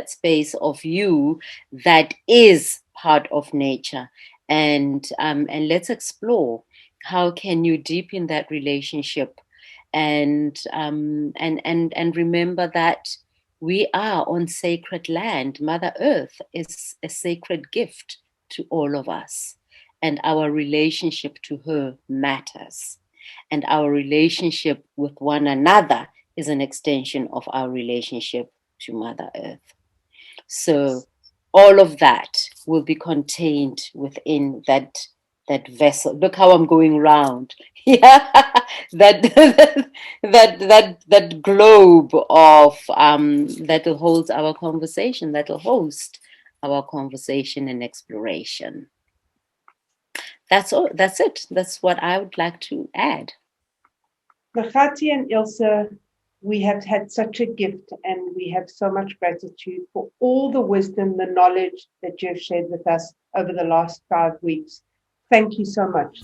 space of you that is part of nature, and let's explore how can you deepen that relationship, and remember that We are on sacred land. Mother Earth is a sacred gift to all of us. And our relationship to her matters. And our relationship with one another is an extension of our relationship to Mother Earth. So all of that will be contained within that vessel. Look how I'm going round. Yeah, that globe of that holds our conversation, that will host our conversation and exploration. That's all. That's it. That's what I would like to add. Makgati and Ilze, we have had such a gift, and we have so much gratitude for all the wisdom, the knowledge that you have shared with us over the last 5 weeks. Thank you so much.